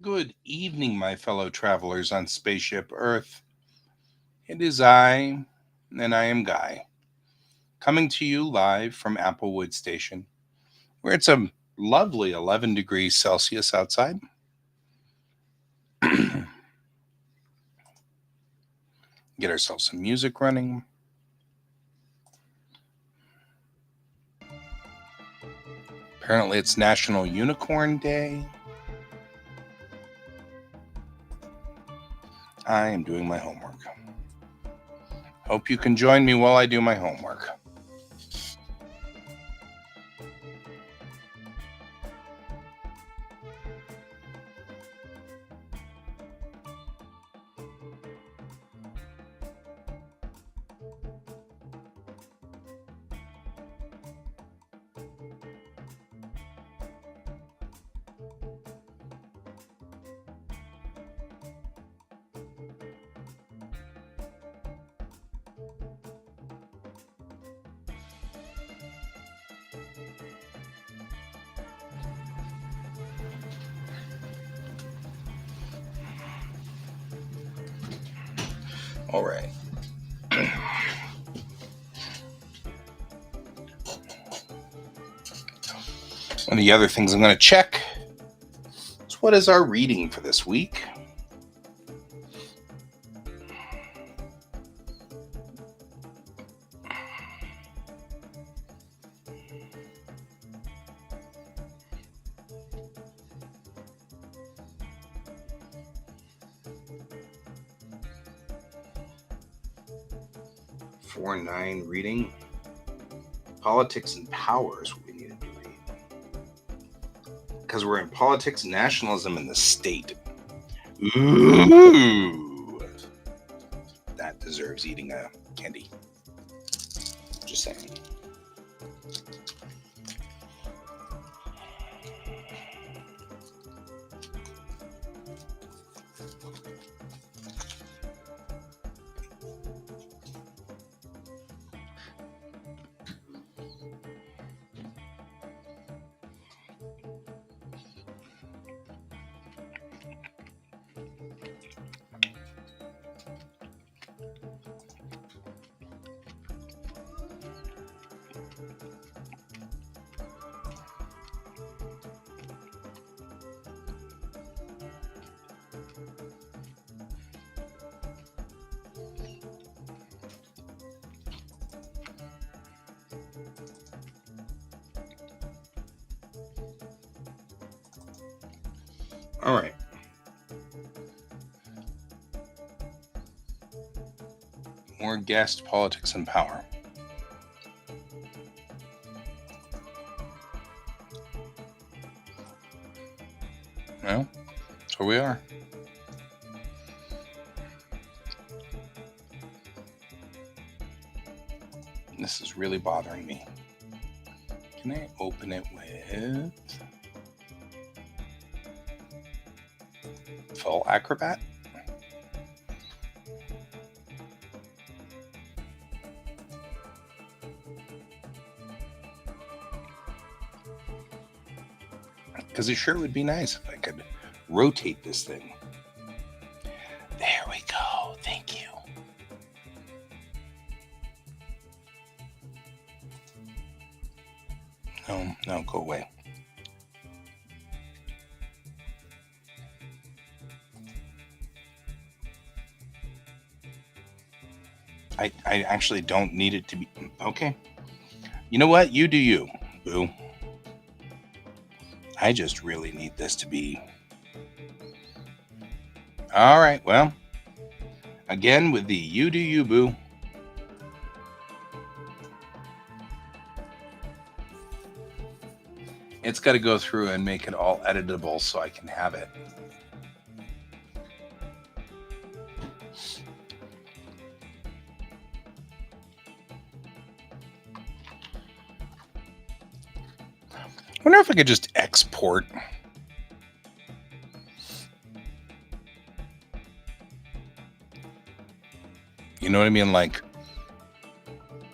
Good evening, my fellow travelers on Spaceship Earth. It is I, and I am Guy, coming to you live from Applewood Station, where it's a lovely 11 degrees Celsius outside. Get ourselves some music running. Apparently, it's National Unicorn Day. I am doing my homework. Hope you can join me while I do my homework. All right. One of the other things I'm going to check is what is our reading for this week? Four 9 reading. Politics and Power is what we needed to read. Because we're in politics and nationalism in the state. Ooh. That deserves eating a candy. Just saying. All right. More guest politics and power. Well, here we are. This is really bothering me. Can I open it with Full Acrobat? Because it sure would be nice if I could rotate this thing. There we go. Thank you. No, no, go away. I actually don't need it to be. Okay. You know what? You do you, boo. I just really need this to be. All right. Well, again with the you do you, boo. It's got to go through and make it all editable so I can have it. I wonder if I could just export. You know what I mean? Like,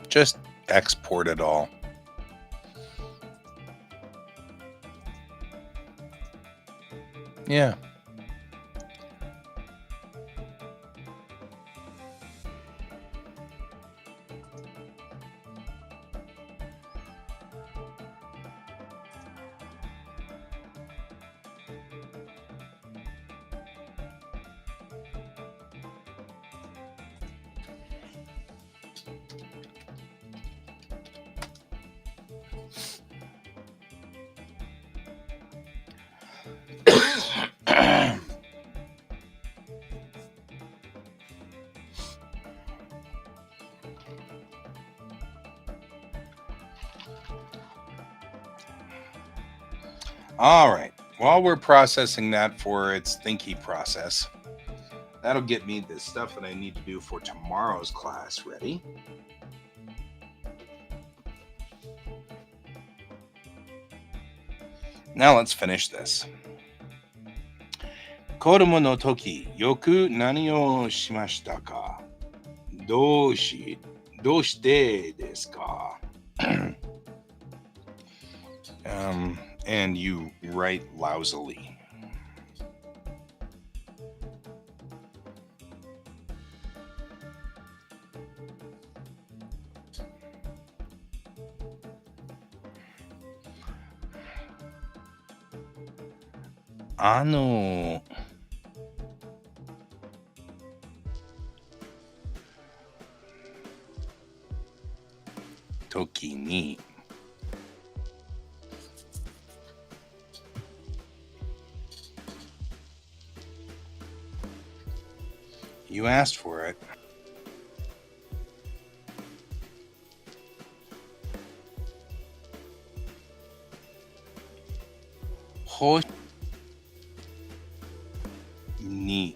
just export it all. Yeah. All right. While we're processing that for its thinky process, that'll get me the stuff that I need to do for tomorrow's class ready. Now let's finish this. 子供の時、よく何をしましたか？どうしてですか？ And you write lousily. Ano. 時に You asked for it. Ni.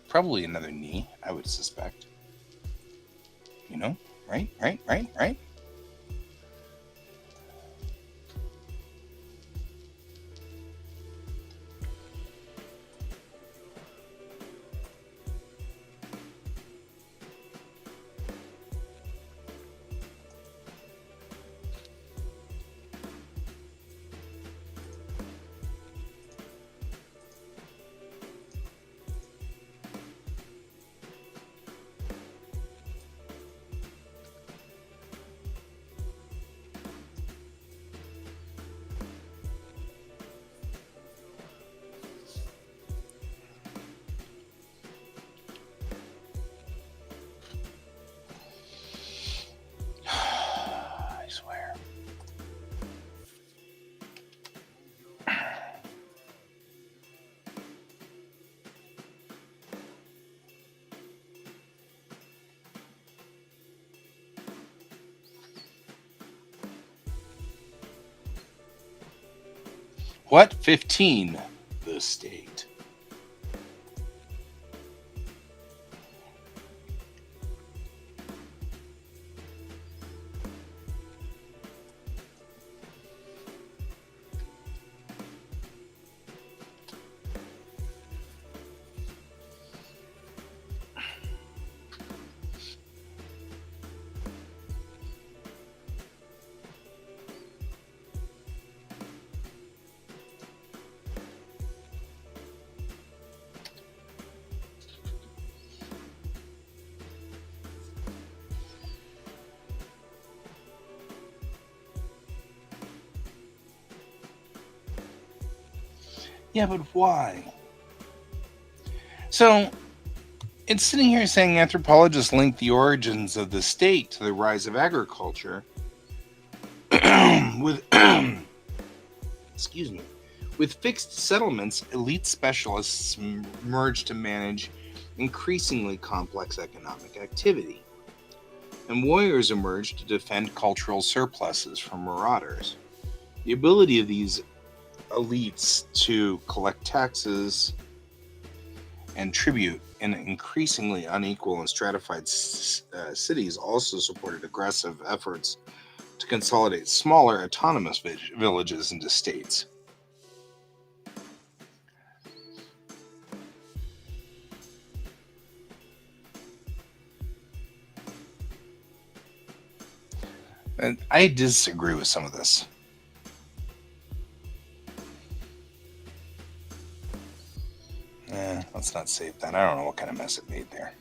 Probably another ni, I would suspect. You know? Right? I swear. What? 15. The state. Yeah, but why? So, it's sitting here saying anthropologists link the origins of the state to the rise of agriculture with excuse me, with fixed settlements, elite specialists emerged to manage increasingly complex economic activity, and warriors emerged to defend cultural surpluses from marauders. The ability of these elites to collect taxes and tribute in increasingly unequal and stratified cities also supported aggressive efforts to consolidate smaller autonomous villages into states. And I disagree with some of this. Let's not save that. I don't know what kind of mess it made there.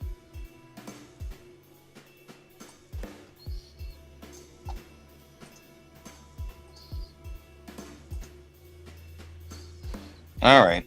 All right.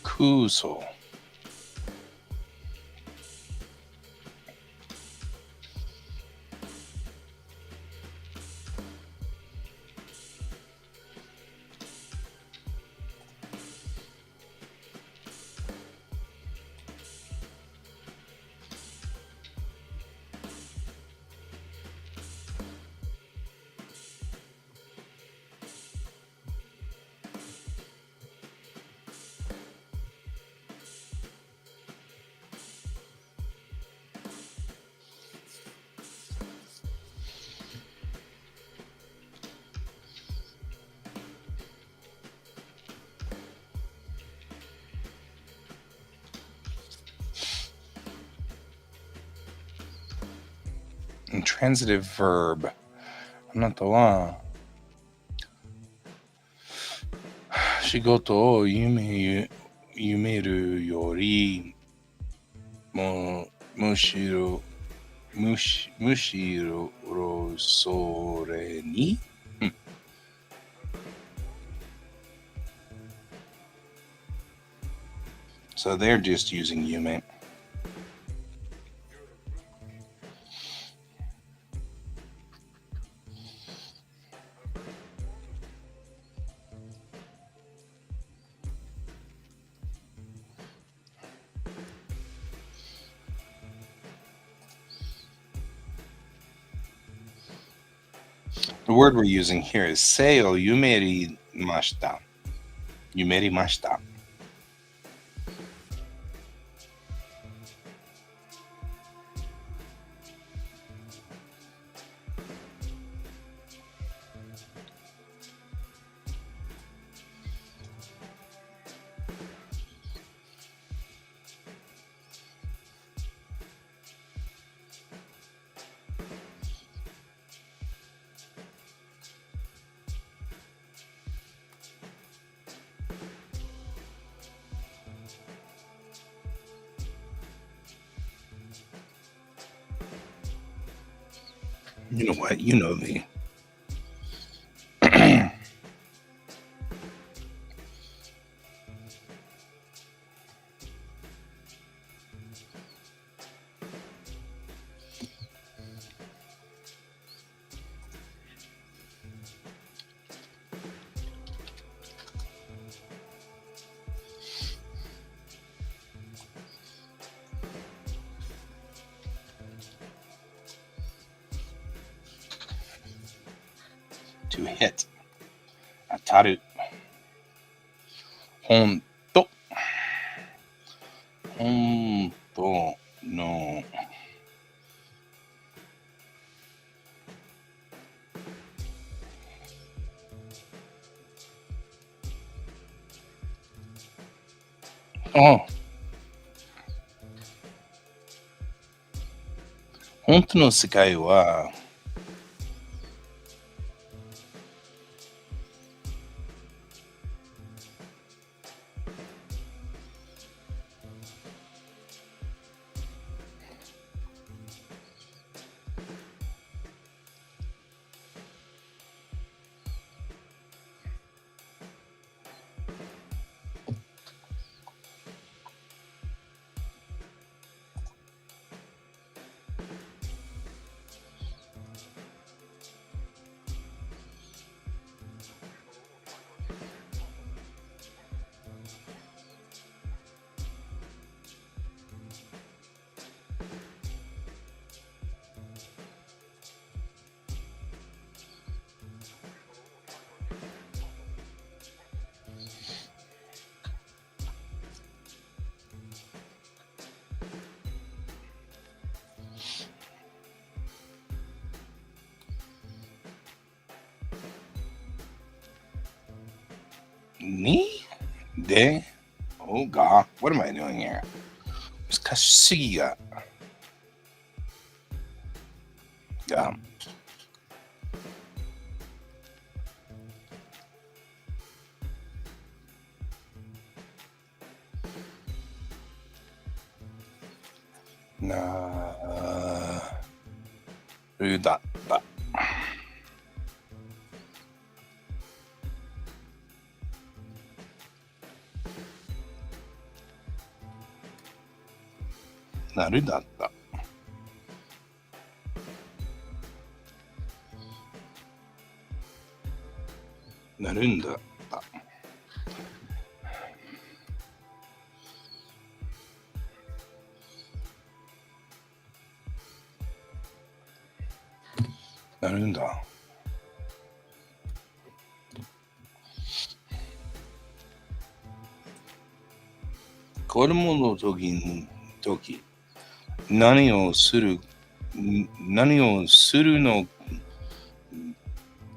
Kuso. Intransitive verb. あなたは仕事を夢るよりもむしろそれに、So they're just using yume. The word we're using here is sei o yumerimashita. Yumerimashita. You know what? You know me. To hit. Ataru. Honto. Honto. No. Oh. 本当の世界は、にで、oh god, what am I doing here? 難しすぎが、なるだった。なるだった。なるんだった。なるんだ。子供の時、何をするの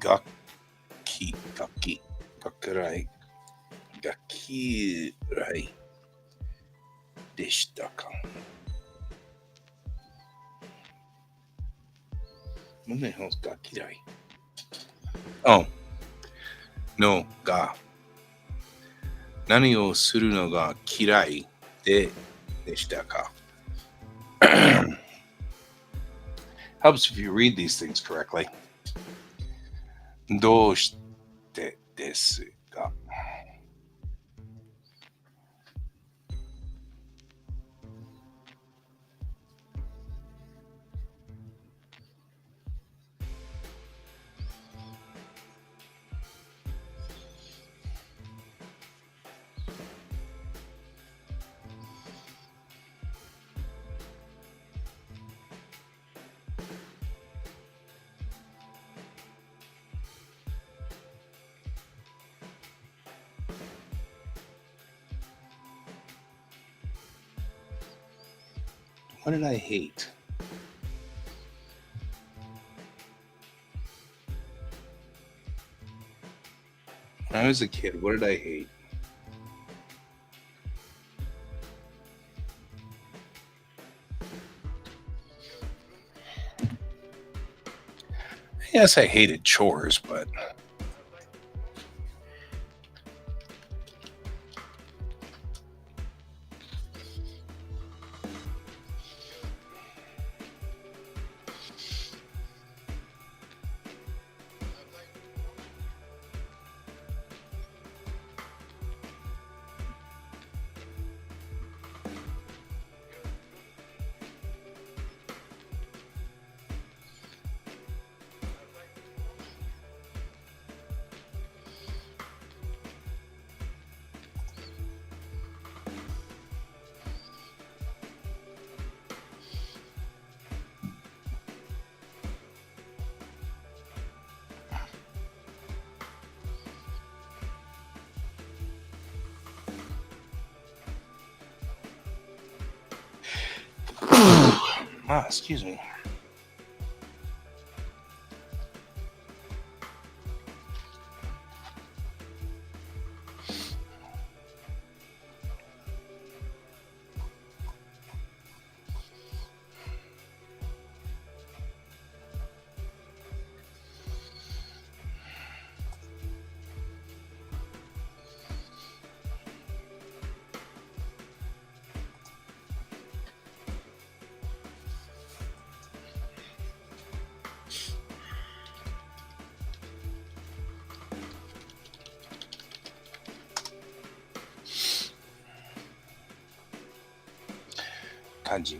が嫌いでしたか？何が嫌い？ Oh, no が何をするのが嫌いでしたか？ Helps if you read these things correctly. どうしてですか？ What did I hate? When I was a kid, what did I hate? Yes, I hated chores, but Excuse me. Kanji.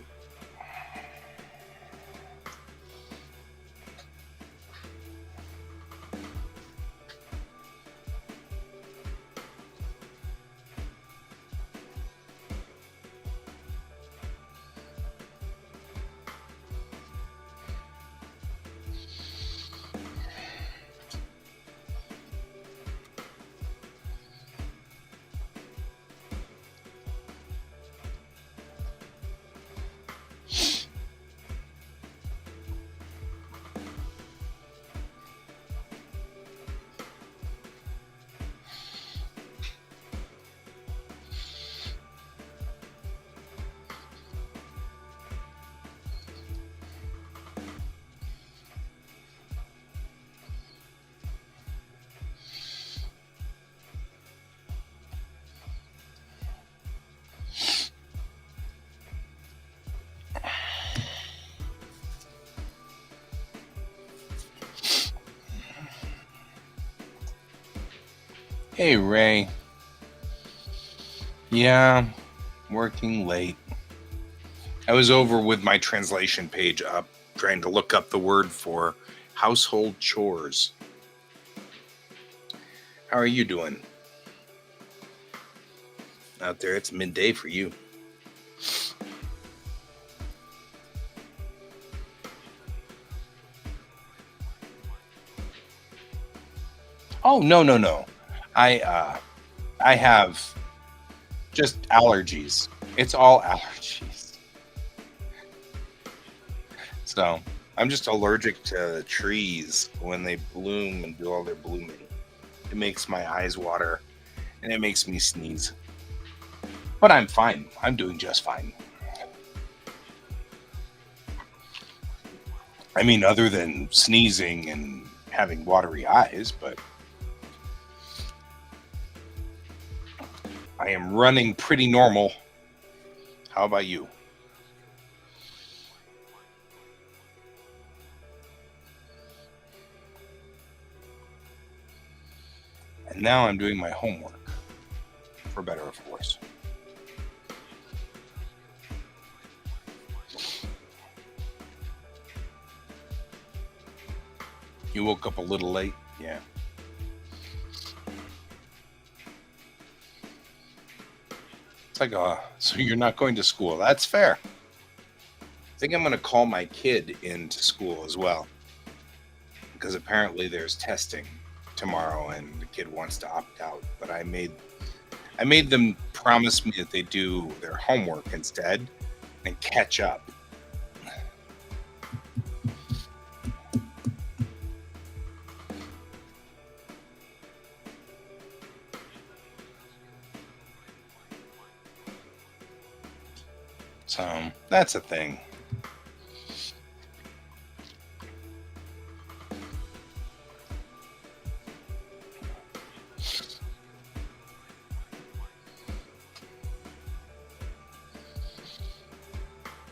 Hey, Ray. Yeah, working late. I was over with my translation page up, trying to look up the word for household chores. How are you doing? Out there, it's midday for you. Oh, no. I have just allergies. It's all allergies. So I'm just allergic to trees when they bloom and do all their blooming. It makes my eyes water and it makes me sneeze. But I'm fine. I'm doing just fine. I mean, other than sneezing and having watery eyes, but I am running pretty normal. How about you? And now I'm doing my homework, for better or for worse. You woke up a little late? Yeah. It's like, so you're not going to school. That's fair. I think I'm going to call my kid into school as well, because apparently there's testing tomorrow and the kid wants to opt out. But I made them promise me that they do their homework instead and catch up. So that's a thing.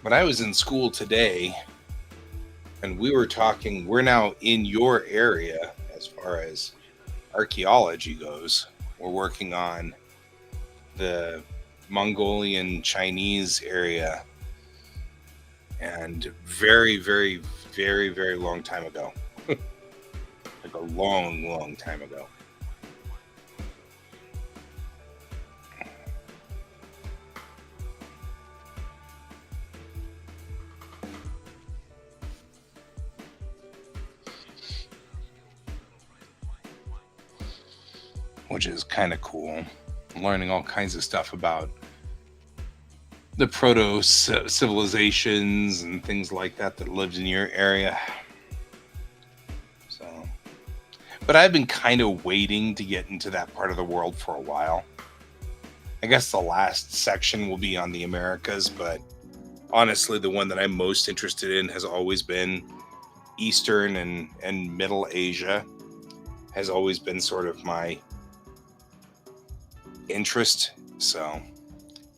But I was in school today and we were talking, we're now in your area as far as archaeology goes. We're working on the Mongolian Chinese area and very long time ago. Like a long time ago. Which is kind of cool. I'm learning all kinds of stuff about the proto civilizations and things like that lived in your area. So, but I've been kind of waiting to get into that part of the world for a while. I guess the last section will be on the Americas, but honestly, the one that I'm most interested in has always been Eastern and Middle Asia, has always been sort of my interest. So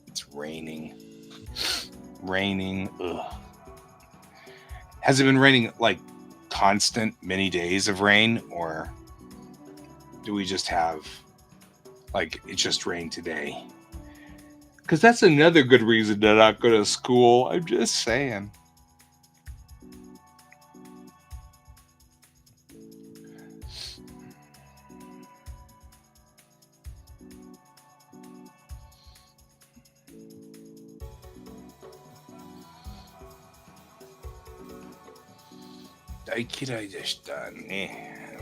it's raining. Raining. Ugh. Has it been raining like constant many days of rain, or do we just have like it just rained today? Because that's another good reason to not go to school. I'm just saying.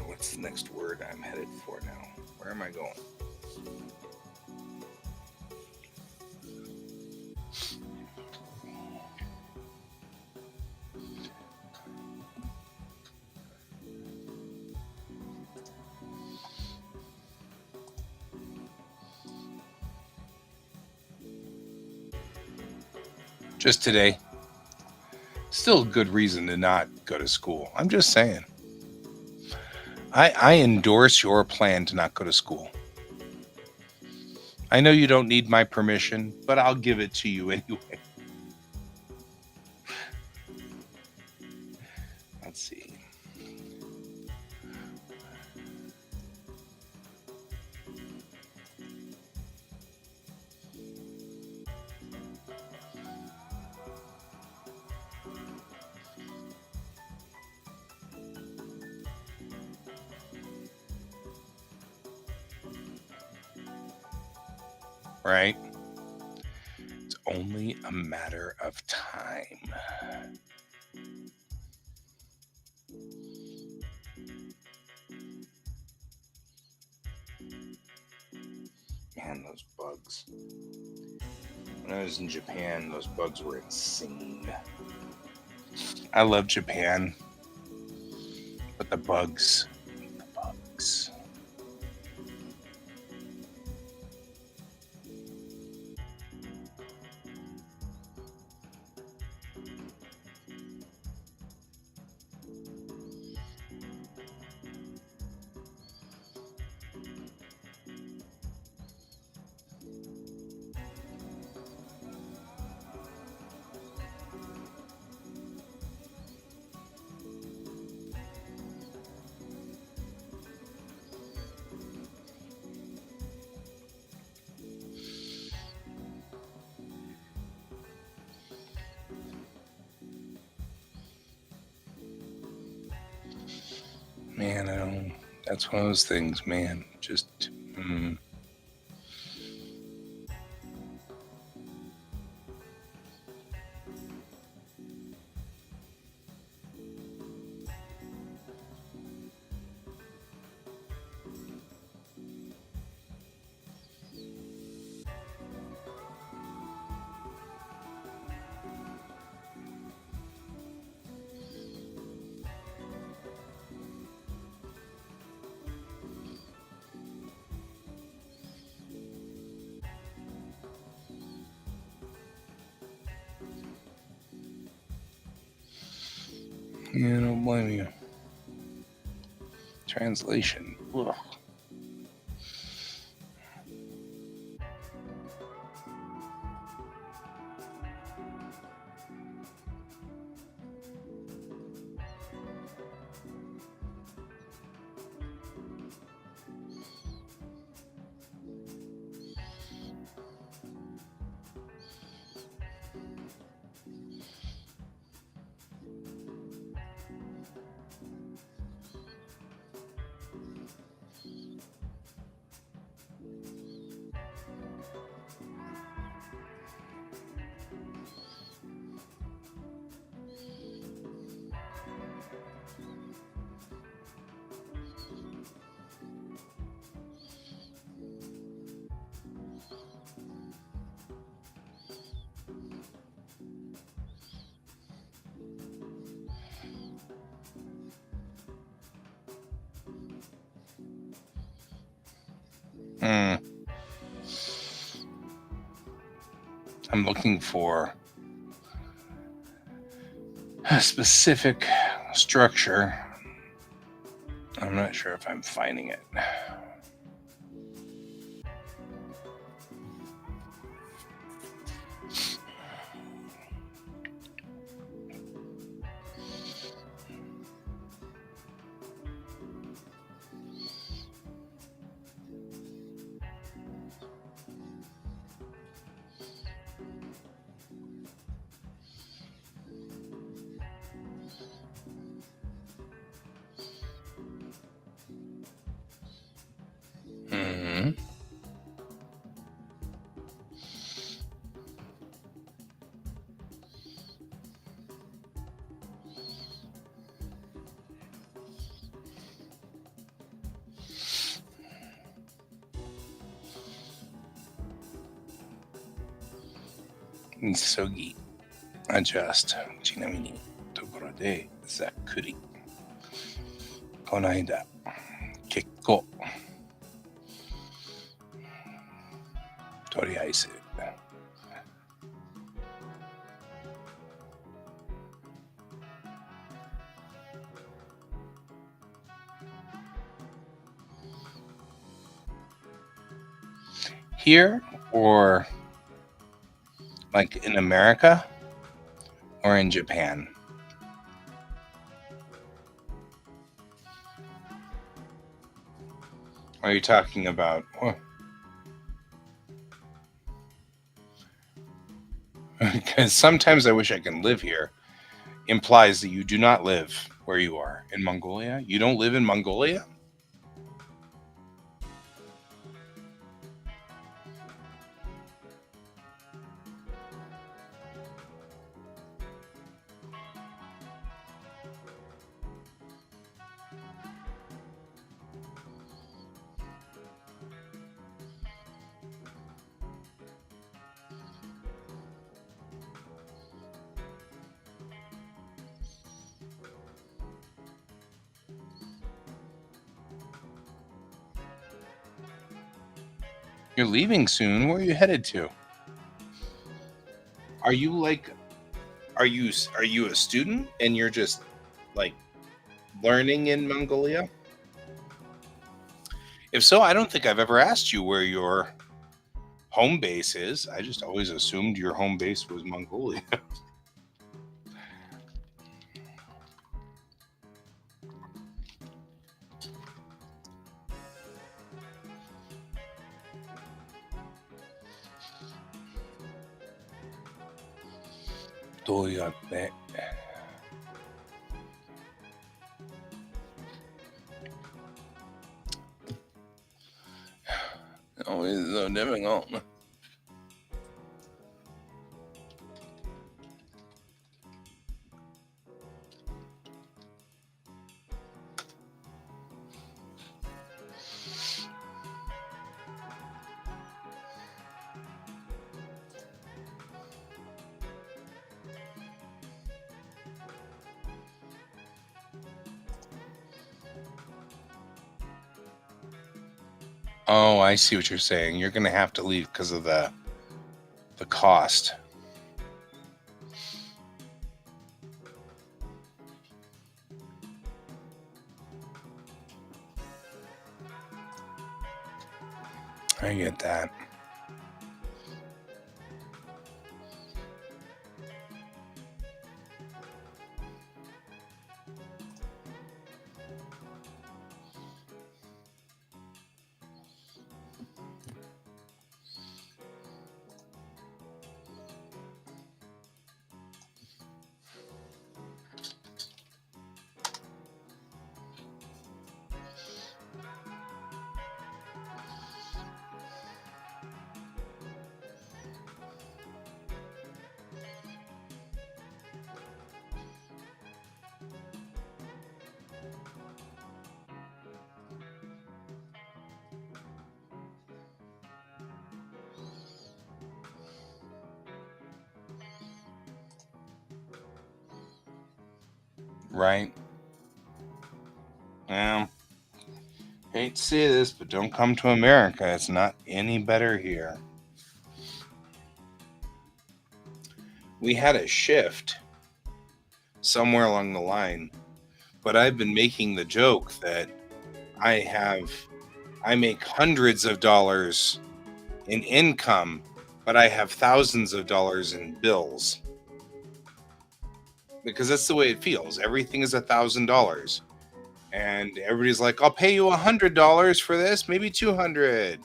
What's the next word I'm headed for now? Where am I going? Just today. Still a good reason to not go to school. I'm just saying. I endorse your plan to not go to school. I know you don't need my permission, but I'll give it to you anyway. Let's see. Right? It's only a matter of time. Man, those bugs. When I was in Japan, those bugs were insane. I love Japan, but the bugs. The bugs. Man, I don't. That's one of those things, man. Just. Yeah, I don't blame you. Translation. Ugh. I'm looking for a specific structure. I'm not sure if I'm finding it. Mm-hmm. Sogi adjust ちなみにところでざっくりこの間結構とりあえずhere or like in America or in Japan? Are you talking about? Because sometimes I wish I can live here implies that you do not live where you are in Mongolia. You don't live in Mongolia? You're leaving soon. Where are you headed to? Are you like are you a student and you're just like learning in Mongolia? If so, I don't think I've ever asked you where your home base is. I just always assumed your home base was Mongolia. どうやって Oh, it's so difficult. Oh, I see what you're saying. You're going to have to leave because of the cost. I get that. Right? Yeah. Hate to say this, but don't come to America. It's not any better here. We had a shift somewhere along the line, but I've been making the joke that I make hundreds of dollars in income, but I have thousands of dollars in bills. Because that's the way it feels. Everything is $1,000. And everybody's like, I'll pay you $100 for this, maybe 200.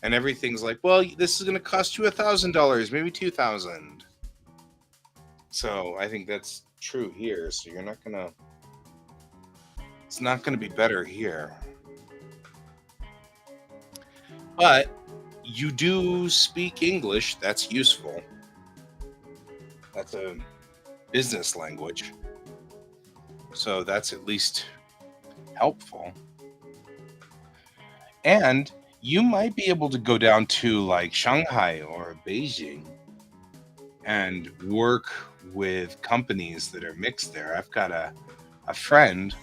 And everything's like, well, this is going to cost you $1,000, maybe 2,000. So I think that's true here. So it's not gonna be better here. But you do speak English. That's useful. That's a business language. So that's at least helpful. And you might be able to go down to like Shanghai or Beijing and work with companies that are mixed there. I've got a friend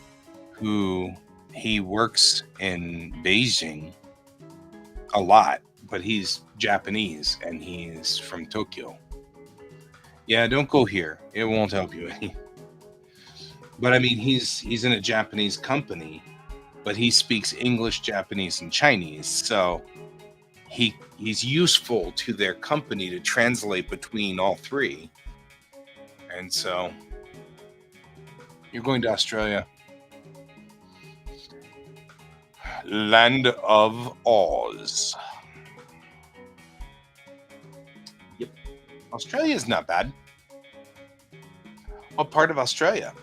who he works in Beijing a lot, but he's Japanese and he's from Tokyo. Yeah, don't go here. It won't help you any. But I mean, he's in a Japanese company, but he speaks English, Japanese, and Chinese. So he's useful to their company to translate between all three. And so you're going to Australia. Land of Oz. Yep. Australia is not bad. What part of Australia?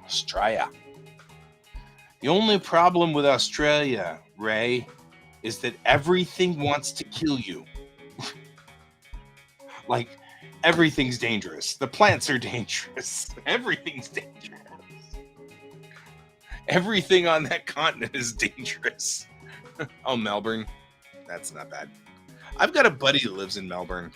Australia. The only problem with Australia, Ray, is that everything wants to kill you. Like, everything's dangerous. The plants are dangerous. Everything's dangerous. Everything on that continent is dangerous. Oh, Melbourne. That's not bad. I've got a buddy that lives in Melbourne.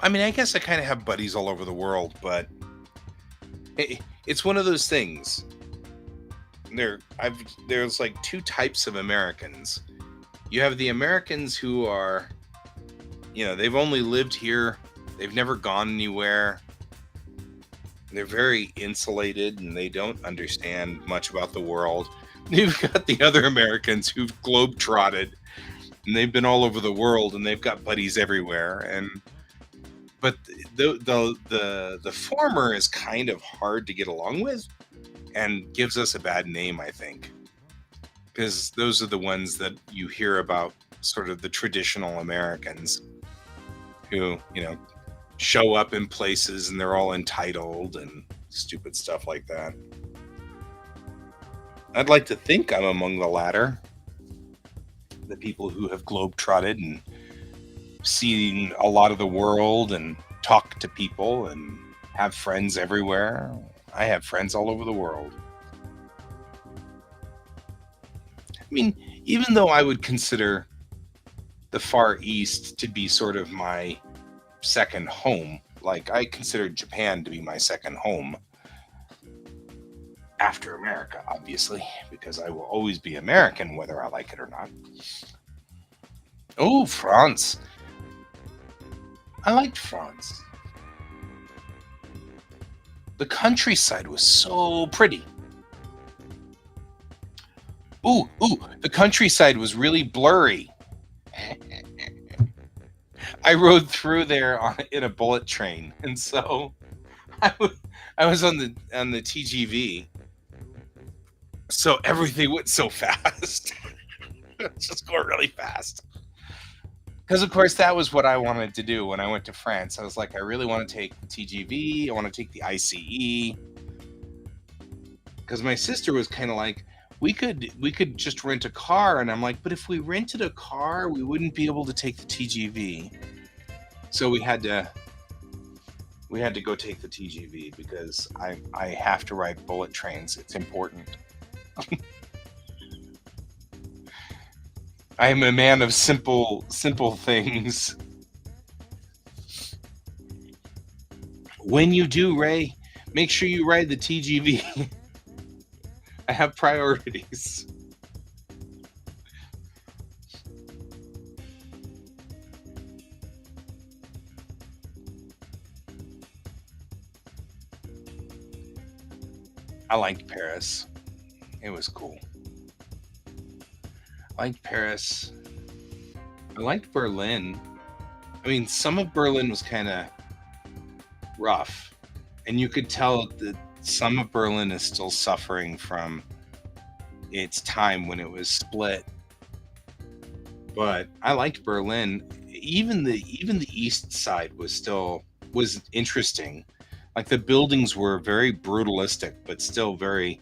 I mean, I guess I kind of have buddies all over the world, but it's one of those things. There's like two types of Americans. You have the Americans who are, they've only lived here. They've never gone anywhere. They're very insulated and they don't understand much about the world. You've got the other Americans who've globetrotted and they've been all over the world and they've got buddies everywhere. But the former is kind of hard to get along with and gives us a bad name, I think, because those are the ones that you hear about, sort of the traditional Americans who, show up in places and they're all entitled and stupid stuff like that. I'd like to think I'm among the latter, the people who have globetrotted and seen a lot of the world and talk to people and have friends everywhere. I have friends all over the world. I mean, even though I would consider the Far East to be sort of my second home, like I consider Japan to be my second home after America, obviously, because I will always be American whether I like it or not. Oh, France. I liked France. The countryside was so pretty. Ooh, the countryside was really blurry. I rode through there in a bullet train, and so I was on the TGV, so everything went so fast. It's just going really fast. Because, of course, that was what I wanted to do when I went to France. I was like, I really want to take the TGV. I want to take the ICE. Because my sister was kind of like, we could just rent a car. And I'm like, but if we rented a car, we wouldn't be able to take the TGV. So we had to go take the TGV because I have to ride bullet trains. It's important. I am a man of simple things. When you do, Ray, make sure you ride the TGV. I have priorities. I liked Paris. It was cool. I liked Paris. I liked Berlin. I mean, some of Berlin was kind of rough, and you could tell that some of Berlin is still suffering from its time when it was split. But I liked Berlin. Even the east side was interesting. Like the buildings were very brutalistic, but still very.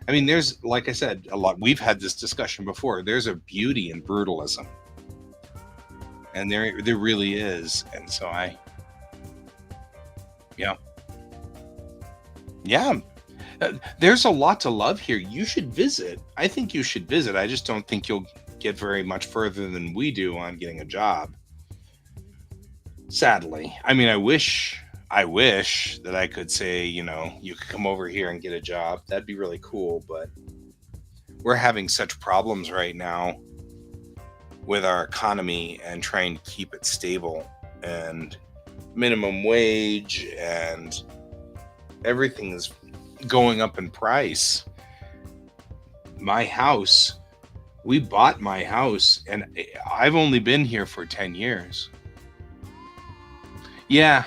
I mean, there's like I said a lot. We've had this discussion before. There's a beauty in brutalism, and there really is. And so yeah, yeah. There's a lot to love here. You should visit. I think you should visit. I just don't think you'll get very much further than we do on getting a job. Sadly. I mean, I wish that I could say, you could come over here and get a job. That'd be really cool, but we're having such problems right now with our economy and trying to keep it stable and minimum wage and everything is going up in price. My house, we bought my house and I've only been here for 10 years. Yeah,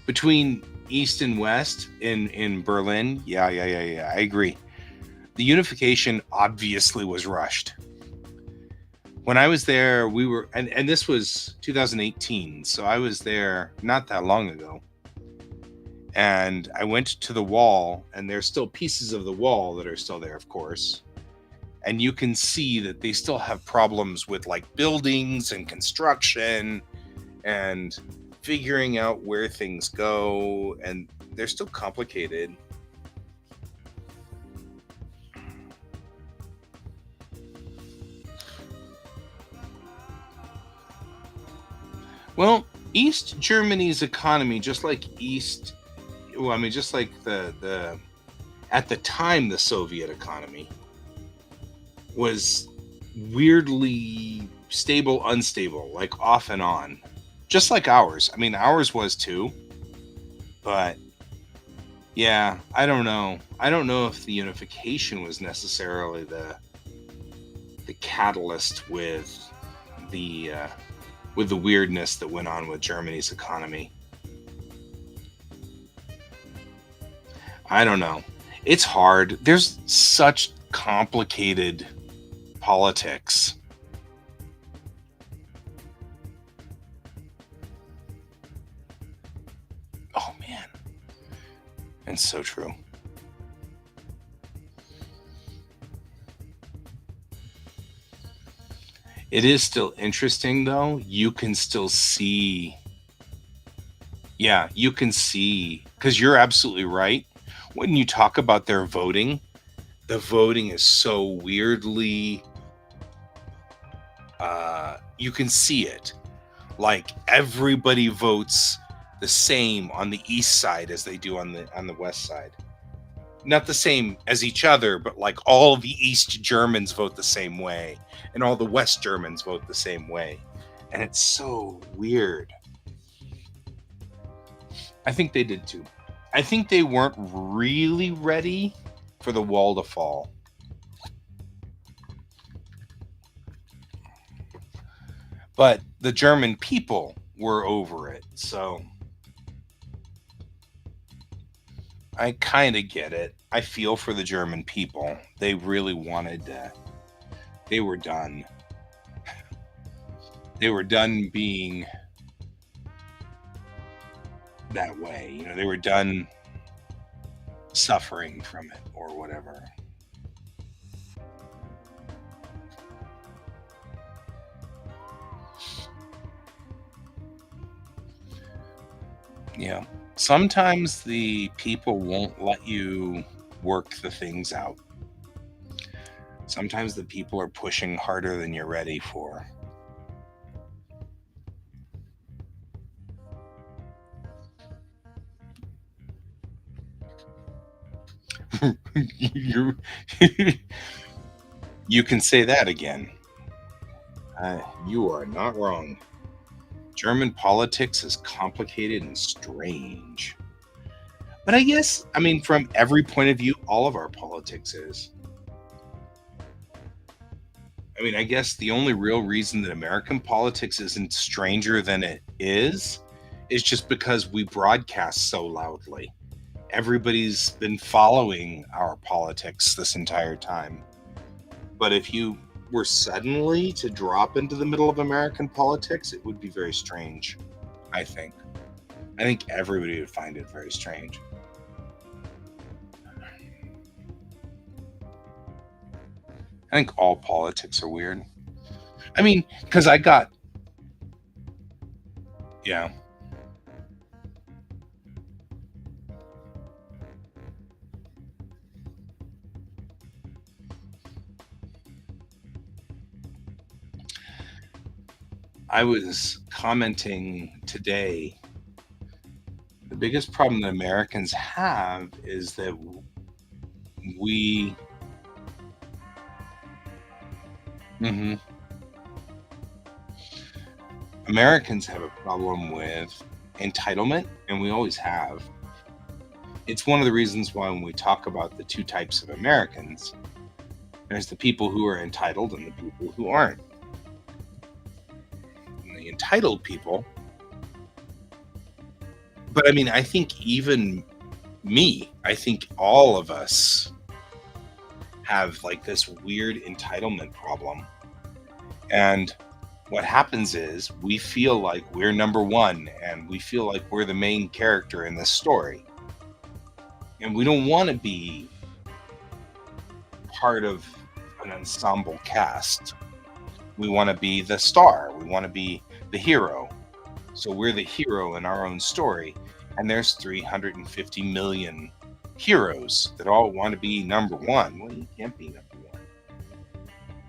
between east and west in Berlin. Yeah, yeah, yeah, yeah. I agree. The unification obviously was rushed. When I was there, we were and this was 2018, so I was there not that long ago. And I went to the wall and there's still pieces of the wall that are still there, of course. And you can see that they still have problems with like buildings and construction and figuring out where things go, and they're still complicated. Well, East Germany's economy, just like just like the at the time the Soviet economy was weirdly stable, unstable, like off and on, just like ours. I mean, ours was too, but yeah, I don't know. I don't know if the unification was necessarily the catalyst the with the weirdness that went on with Germany's economy. I don't know. It's hard. There's such complicated politics. Oh man, it's so true. It is still interesting though. You can still see, yeah, you can see because you're absolutely right. When you talk about their voting, the voting is so weirdly you can see it. Like everybody votes the same on the east side as they do on the west side. Not the same as each other, but like all the East Germans vote the same way, and all the West Germans vote the same way. And it's so weird. I think they did too. I think they weren't really ready for the wall to fall. But the German people were over it. So I kind of get it. I feel for the German people. They really wanted to, they were done. They were done being that way. They were done suffering from it or whatever. Yeah. Sometimes the people won't let you work the things out. Sometimes the people are pushing harder than you're ready for. you you can say that again. You are not wrong. German politics is complicated and strange. But I guess, I mean, from every point of view, all of our politics is. I mean, I guess the only real reason that American politics isn't stranger than it is just because we broadcast so loudly. Everybody's been following our politics this entire time. But if you were suddenly to drop into the middle of American politics, it would be very strange, I think. I think everybody would find it very strange. I think all politics are weird. I mean, because yeah, I was commenting today. The biggest problem that Americans have is that we, mhm, Americans have a problem with entitlement, and we always have. It's one of the reasons why when we talk about the two types of Americans, there's the people who are entitled and the people who aren't. And the entitled people, but I mean, I think even me, I think all of us have like this weird entitlement problem. And what happens is we feel like we're number one and we feel like we're the main character in this story. And we don't want to be part of an ensemble cast. We want to be the star, we want to be the hero. So we're the hero in our own story. And there's 350 million heroes that all want to be number one. Well, you can't be number one.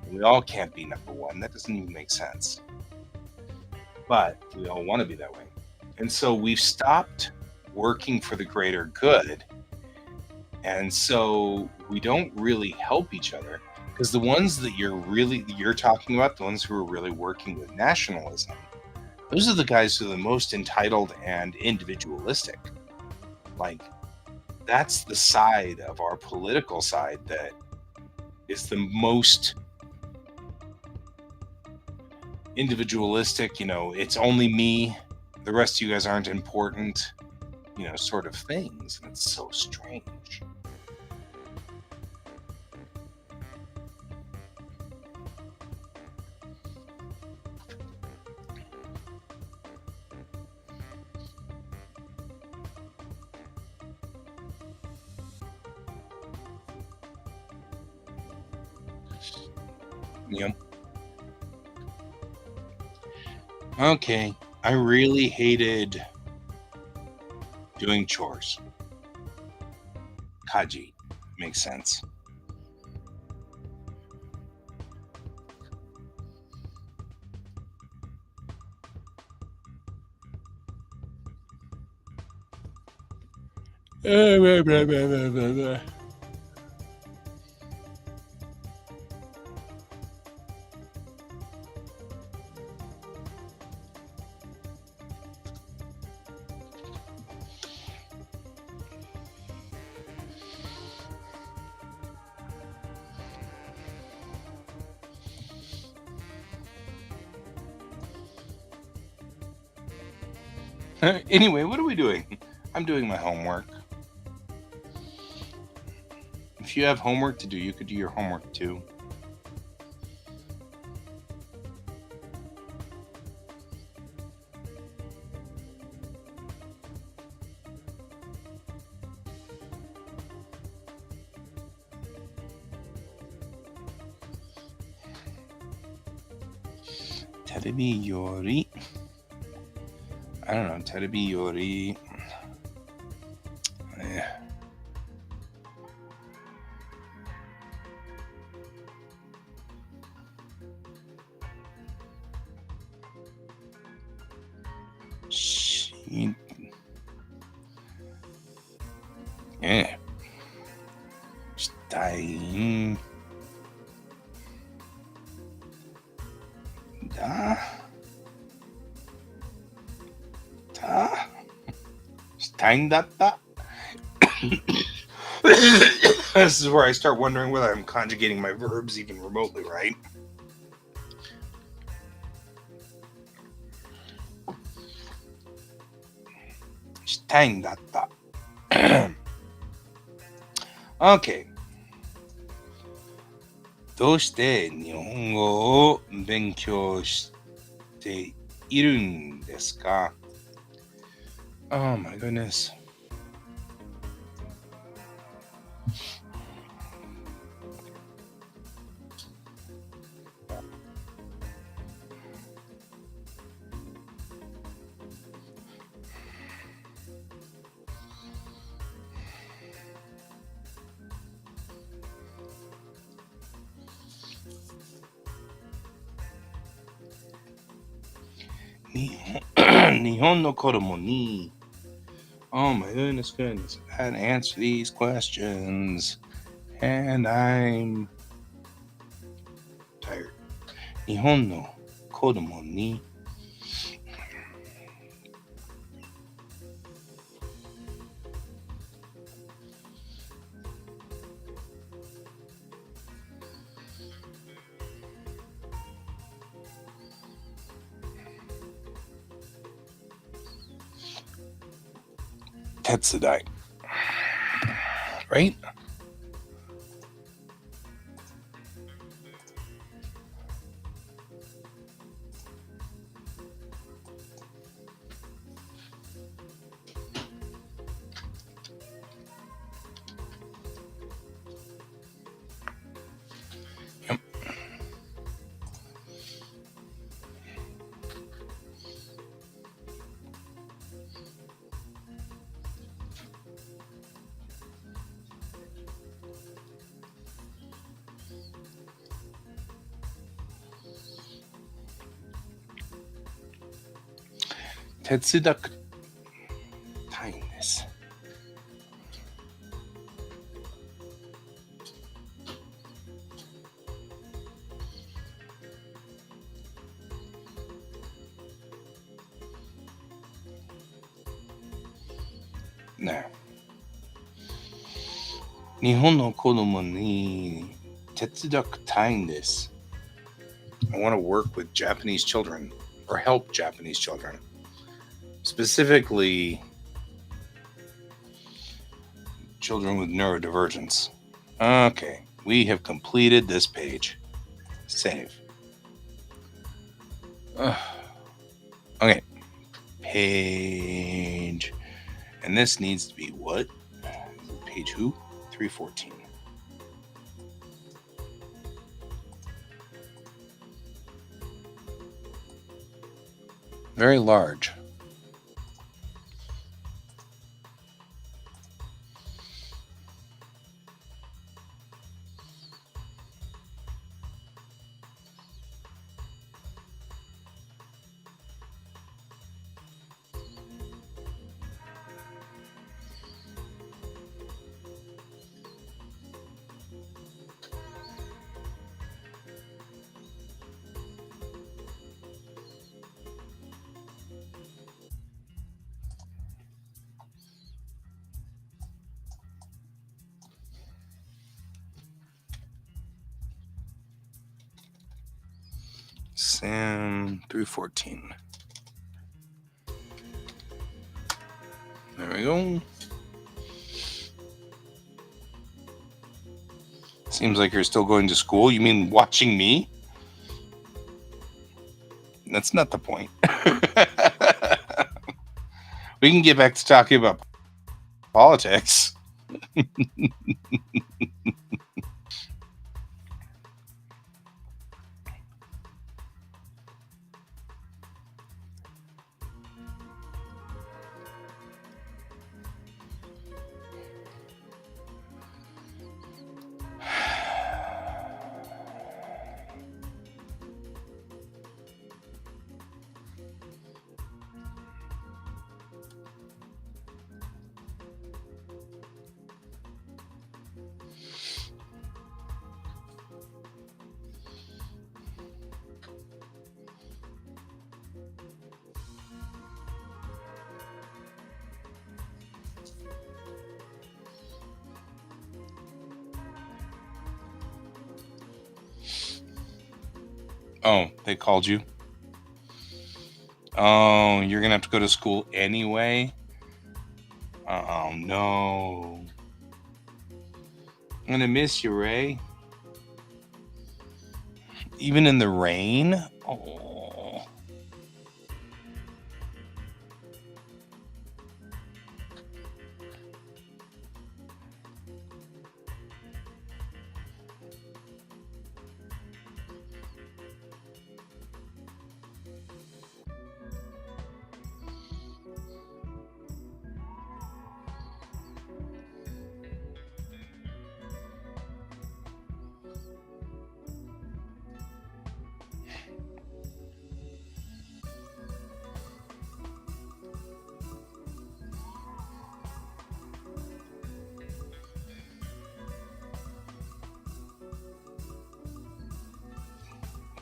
We all can't be number one. That doesn't even make sense. But we all want to be that way. And so we've stopped working for the greater good. And so we don't really help each other because the ones that you're talking about, the ones who are really working with nationalism, those are the guys who are the most entitled and individualistic. Like, that's the side of our political side that is the most individualistic. It's only me, the rest of you guys aren't important, sort of things. And it's so strange. You know? Okay. I really hated doing chores. Kaji. Makes sense. Anyway, what are we doing? I'm doing my homework. If you have homework to do, you could do your homework too. Terebi Yori. I don't know. Terebi Yori. Yeah. time datta? This is where I start wondering whether I'm conjugating my verbs even remotely right. Time datta. Okay. どうして日本語を勉強しているんですか? Oh my goodness. Nihon no kodomo ni. Oh my goodness. I had to answer these questions. And I'm tired. Nihon no kodomo ni. Tetsudai. Right? Yep. Tetsudaku kindness. Now, Nihon no kodomo ni tetsudaku kindness. I want to work with Japanese children or help Japanese children. Specifically, children with neurodivergence. Okay, we have completed this page. Save. Okay, page. And this needs to be what? Page who? 314. Very large. Sam 314. There we go. Seems like you're still going to school. You mean watching me? That's not the point. We can get back to talking about politics. Oh, they called you? Oh, you're going to have to go to school anyway? Oh, no. I'm going to miss you, Ray. Even in the rain? Oh.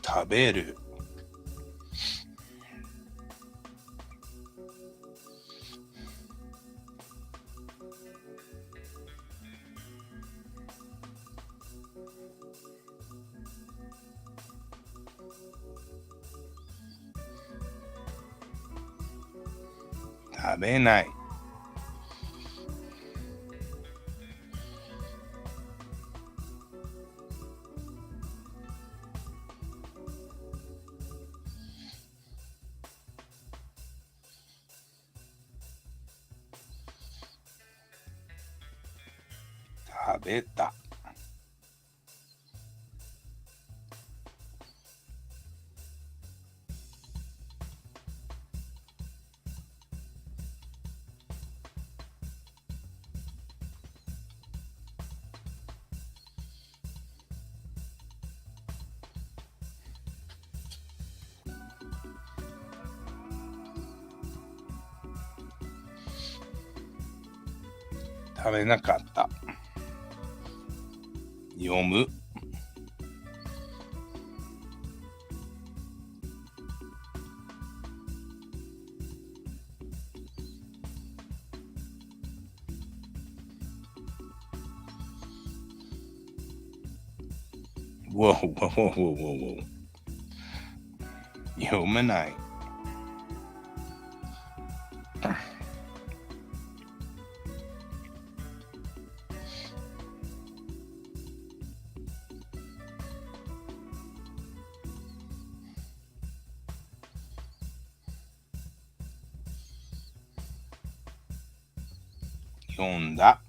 食べる。食べない。食べた。食べなかった。読む。Whoa, whoa, whoa, whoa, whoa. 読めない。読んだ。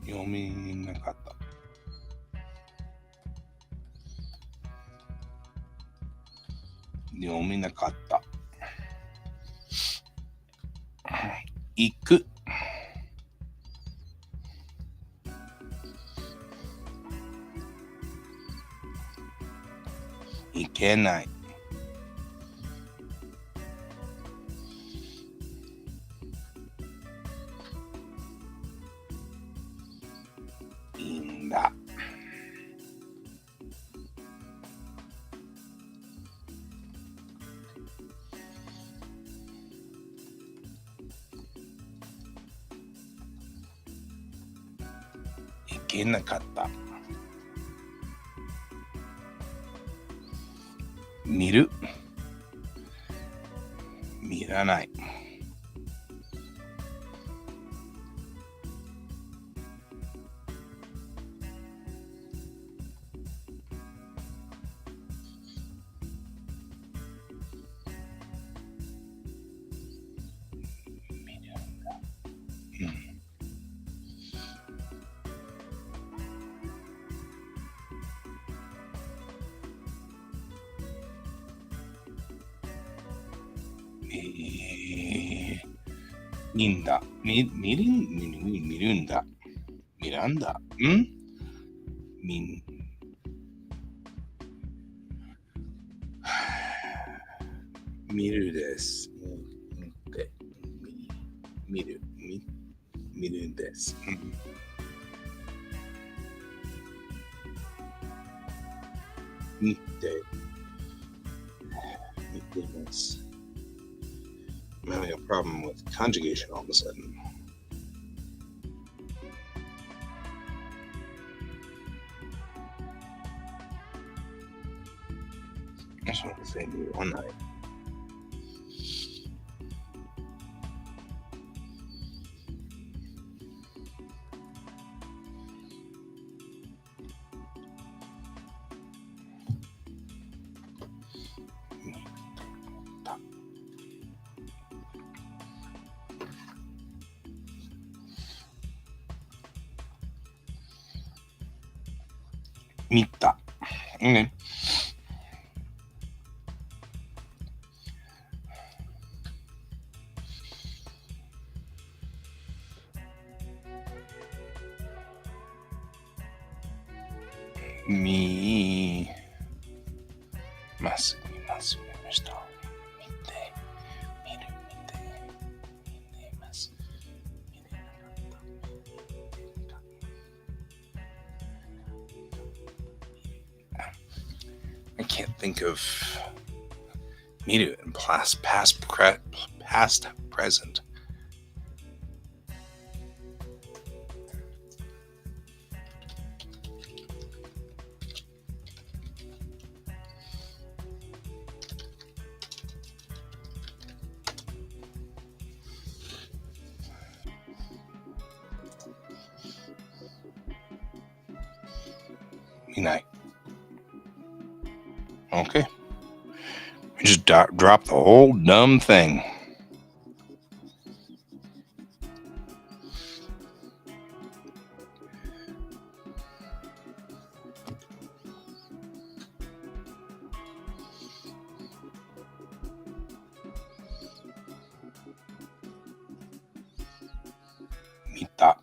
読めなかった。読めなかった。行く。行けない。いいんだ。行けなかった。見る。見らない。いいんだ。見るんだ。ミランダ。見るです。見るです。Midday. Middayness. I'm having a problem with conjugation all of a sudden. I just want to say one night. Mita. Okay. Mi. Mas. Mito. Mite. Mire. Mite. Mite. Mas. I can't think of Miru in past present. Minai. Okay. We just dropped the whole dumb thing. Mita.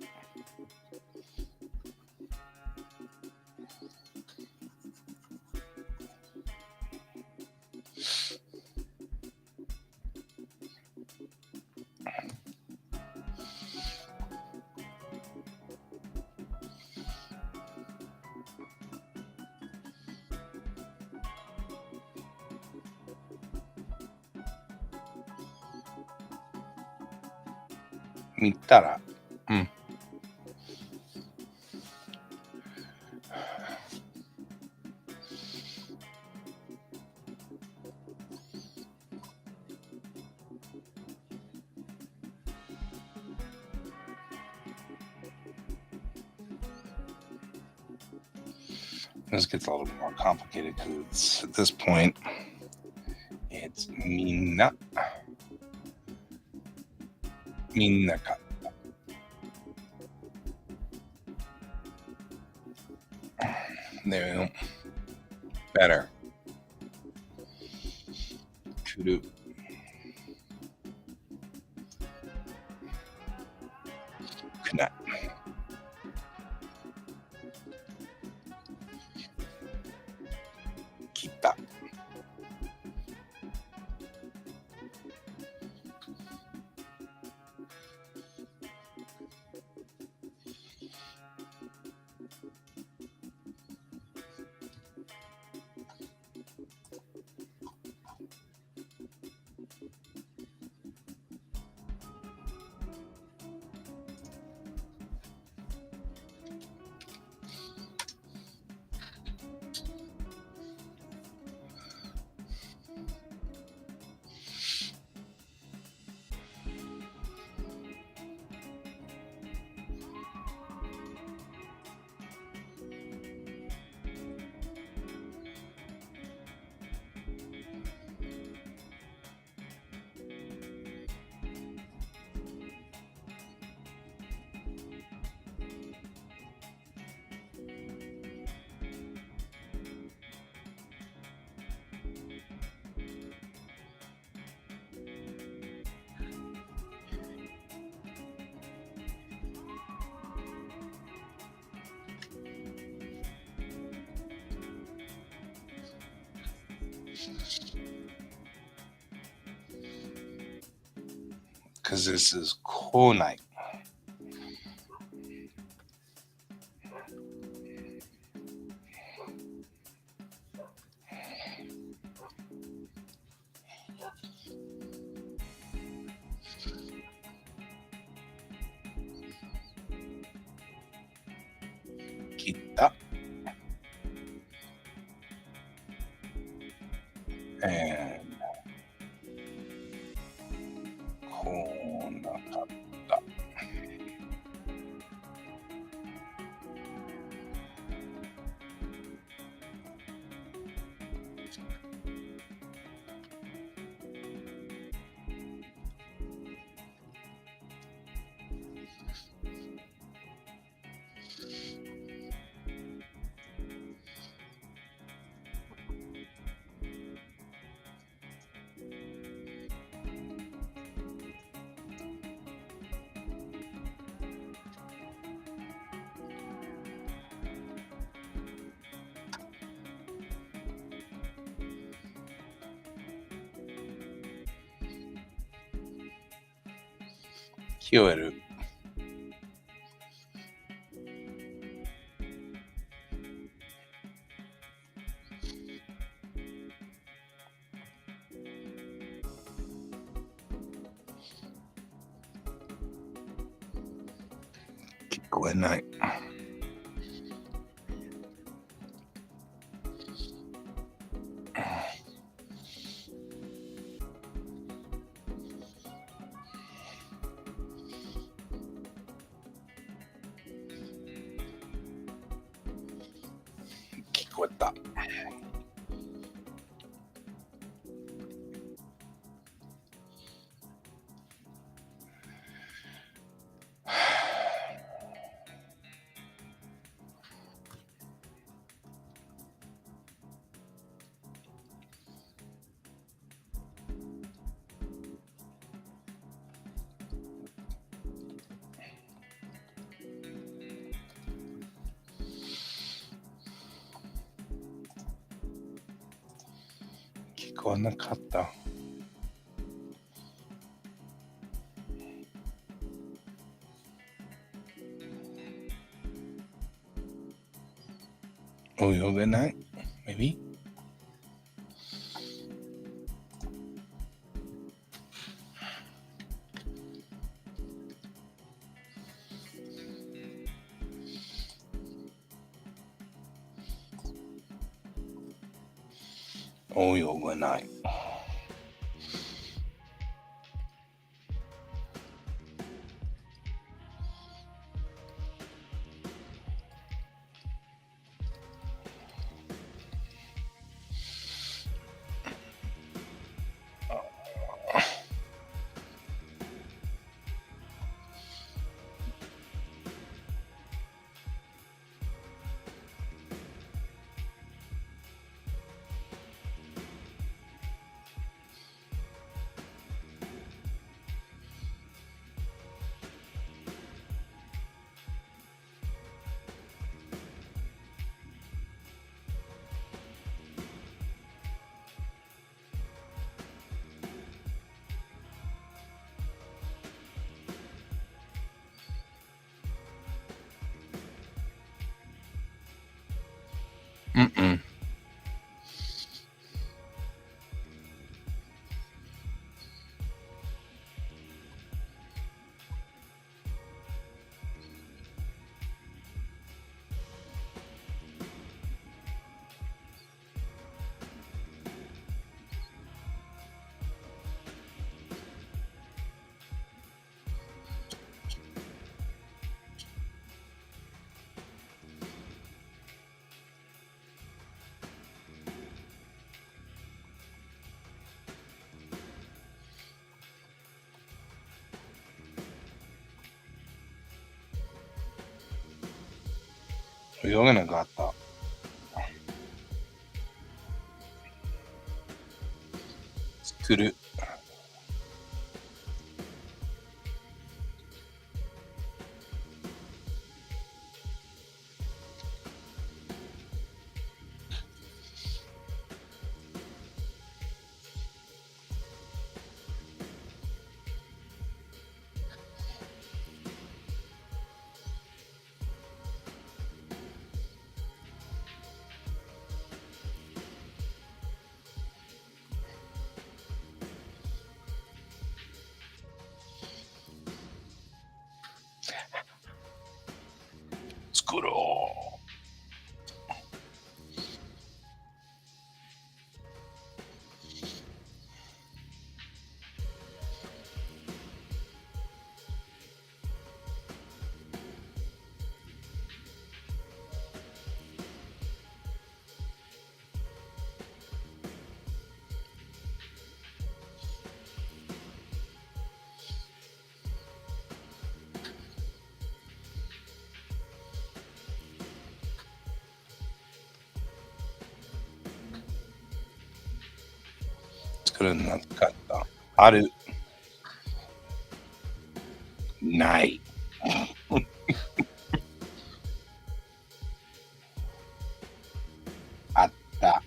Mitara. This gets a little bit more complicated because at this point, it's Mina. Minaka. There we go. Better. Kudu. Kuna. Kita. Because this is Konai. 切った。And こうなかった。聞こえる。聞こえない。聞こえた。聞こえなかった。泳げない ?Maybe? 泳げない。うんうん。泳げなかった。作る。降るなかった。ある。ない。あった。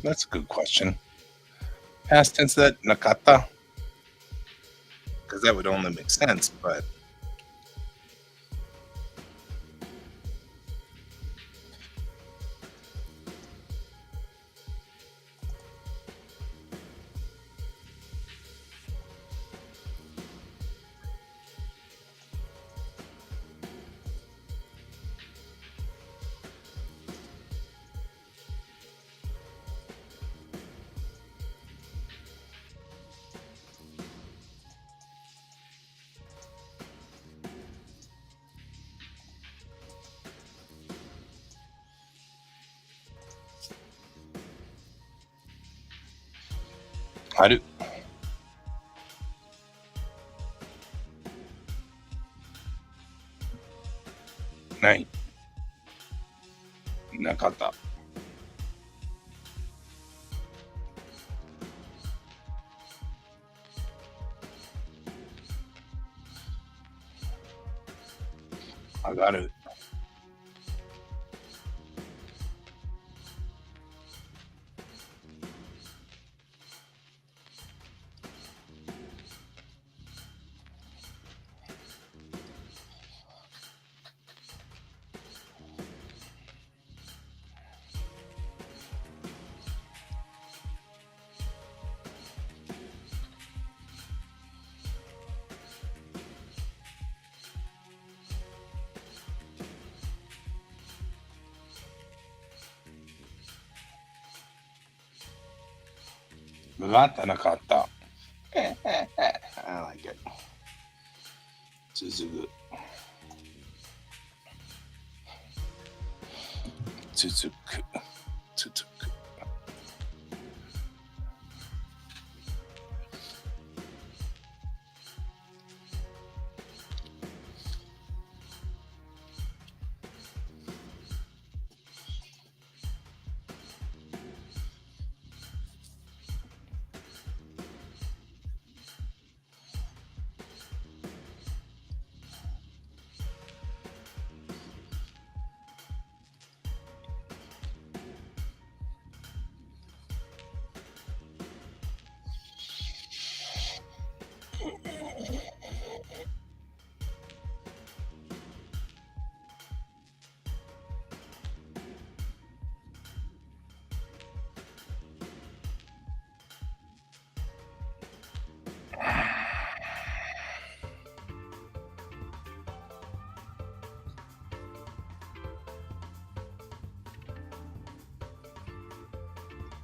That's a good question. Past tense that nakata, because that would only make sense, but I do. ない。なかった。上がる。がたなかった。I like it. 続く。続く。続く。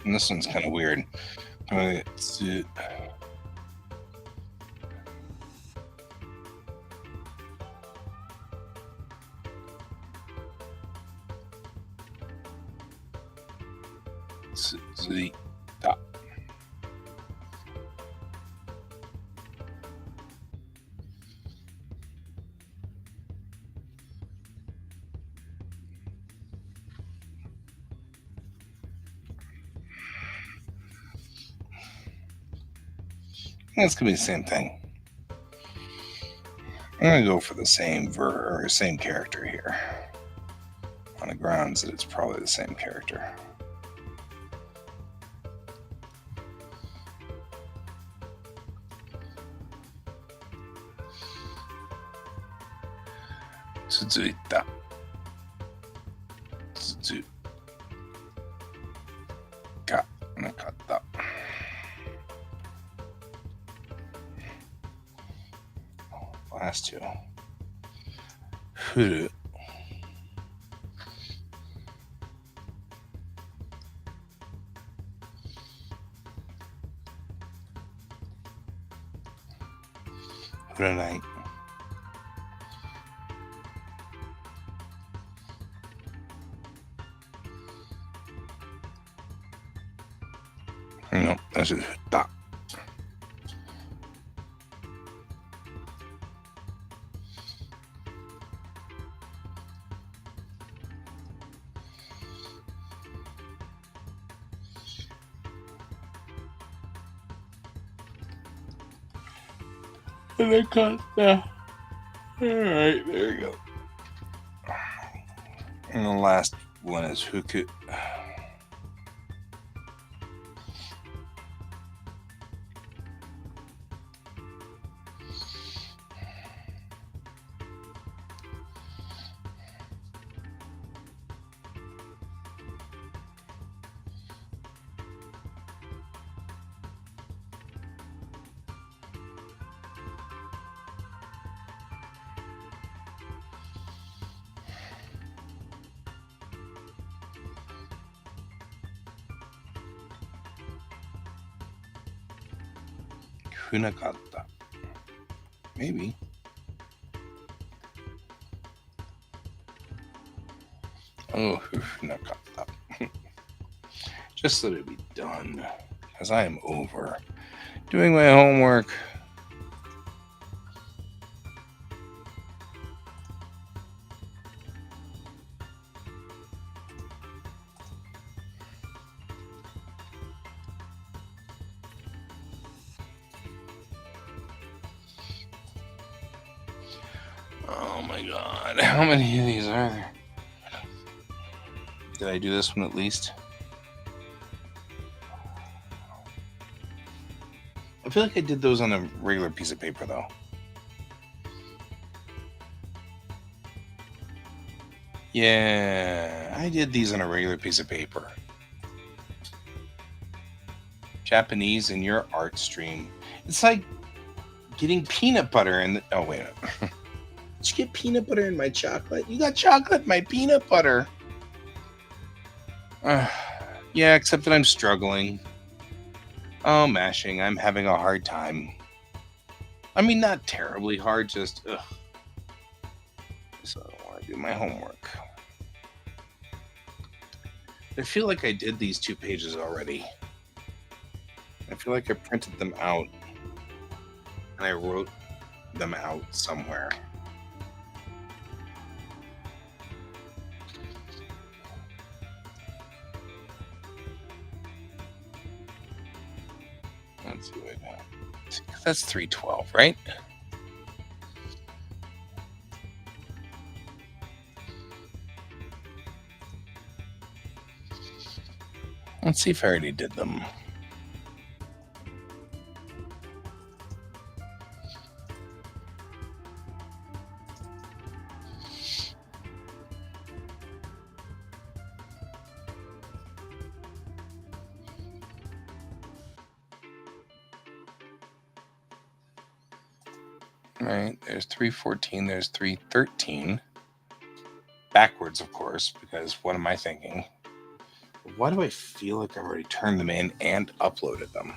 And this one's kind of weird. It's, 続いた。This could be the same thing. I'm going to go for the same same character here. On the grounds that it's probably the same character. Tsuzuita. Tsuzuka. Nakata. Last two. Furu. Furanai. No, that's just that. And I got that. Alright, there you go. And the last one is who could. Hunakata. Maybe. Oh, Hunakata. Just so to be done. Because I am over doing my homework. Oh my god. How many of these are there? Did I do this one at least? I feel like I did those on a regular piece of paper though. Yeah, I did these on a regular piece of paper. Japanese in your art stream. It's like getting peanut butter in the. Oh, wait a minute. Did you get peanut butter in my chocolate? You got chocolate in my peanut butter. Yeah, except that I'm struggling. Oh, mashing. I'm having a hard time. I mean, not terribly hard, just. Ugh. So I don't want to do my homework. I feel like I did these 2 pages already. I feel like I printed them out and I wrote them out somewhere. Let's do it. That's 312, right? Let's see if I already did them. Right, there's 314, there's 313. Backwards, of course, because what am I thinking? Why do I feel like I've already turned them in and uploaded them?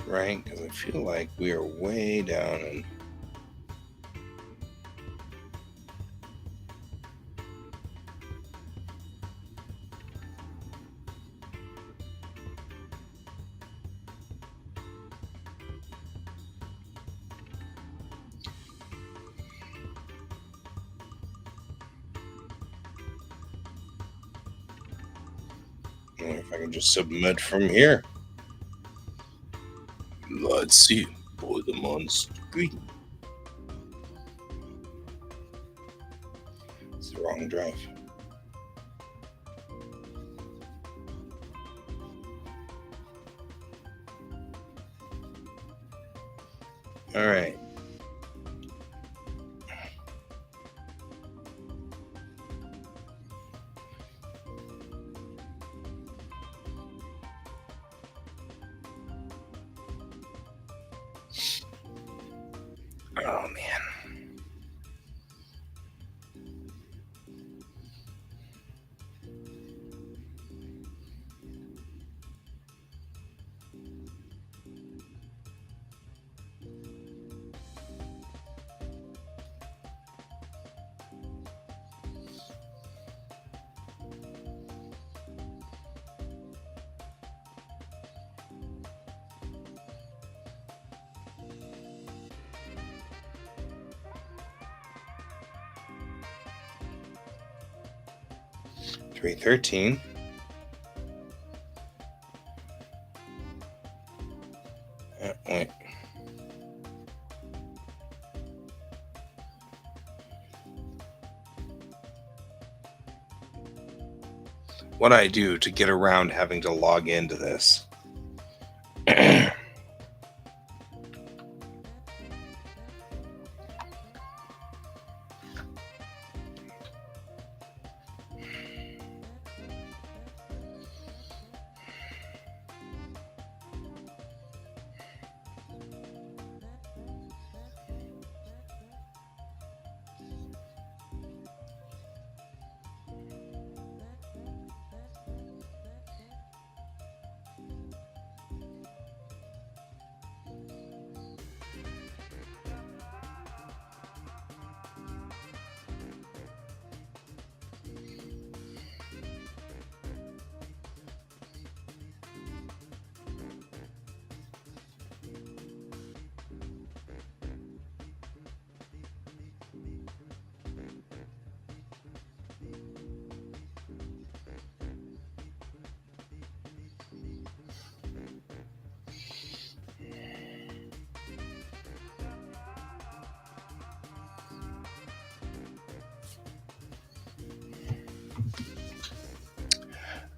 Right, because I feel like we are way down and if I can just submit from here. Let's see. Put them on screen. It's the wrong drive. All right. Oh man. 313. Wait. What do I do to get around having to log into this?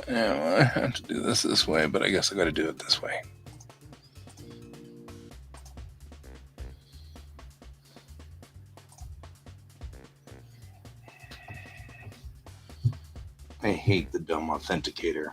I have to do this way, but I guess I got to do it this way. I hate the dumb authenticator.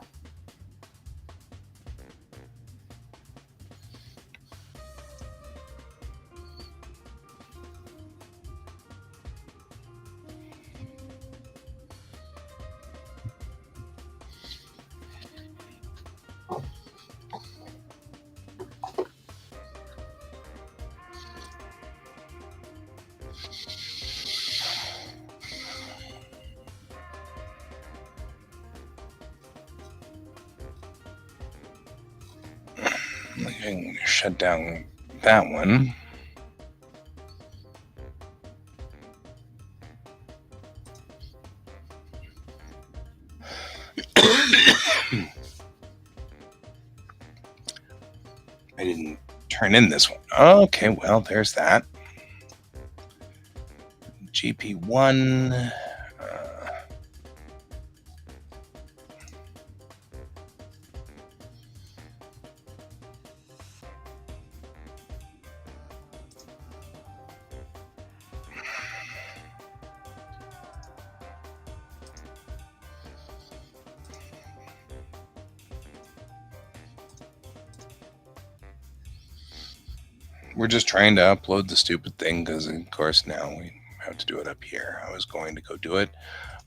I can shut down that one. I didn't turn in this one. Okay, well, there's that. GP1. We're just trying to upload the stupid thing because, of course, now we have to do it up here. I was going to go do it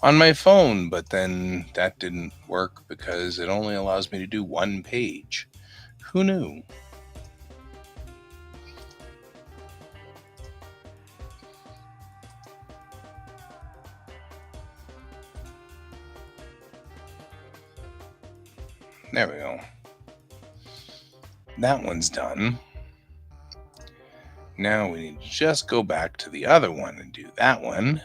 on my phone, but then that didn't work because it only allows me to do one page. Who knew? There we go. That one's done. Now we need to just go back to the other one and do that one.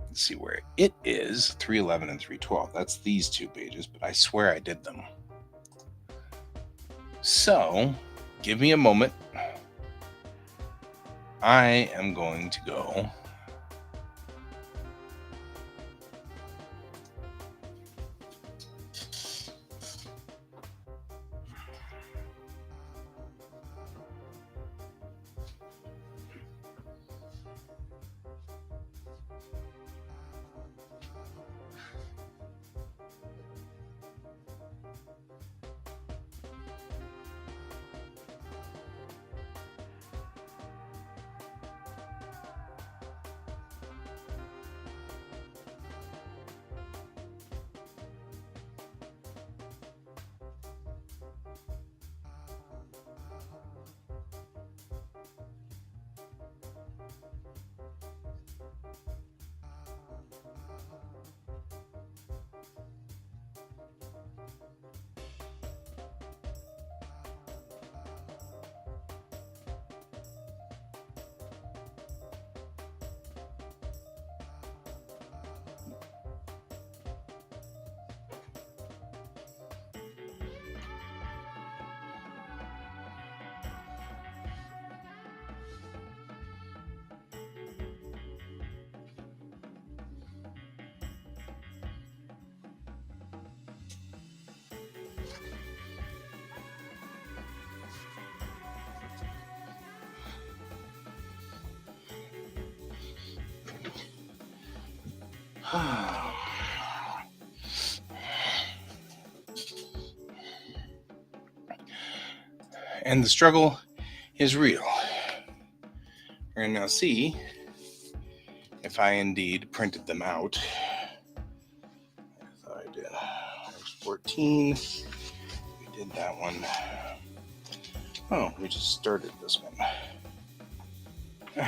Let's see where it is. 311 and 312. That's these two pages, but I swear I did them. So, give me a moment. I am going to go And the struggle is real. We're going to now see if I indeed printed them out. I thought I did. There's 14. We did that one. Oh, we just started this one. Fine.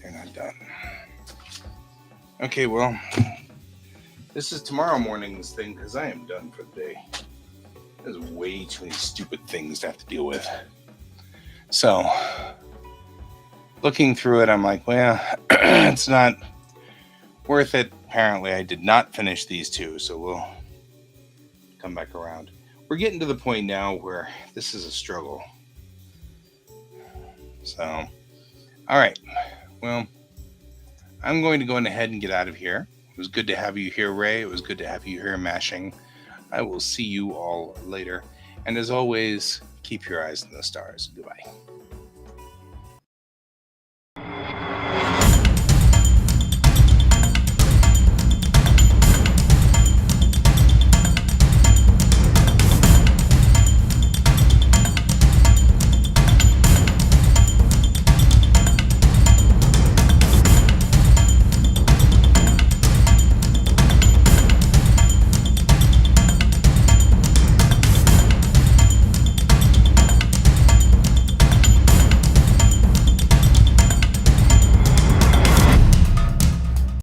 They're not done. Okay, well, this is tomorrow morning's thing because I am done for the day. There's way too many stupid things to have to deal with. So, looking through it, I'm like, well, it's not worth it. Apparently, I did not finish these two, so we'll come back around. We're getting to the point now where this is a struggle. So, all right. Well, I'm going to go ahead and get out of here. It was good to have you here, Ray. It was good to have you here, Mashing. I will see you all later. And as always, keep your eyes on the stars. Goodbye.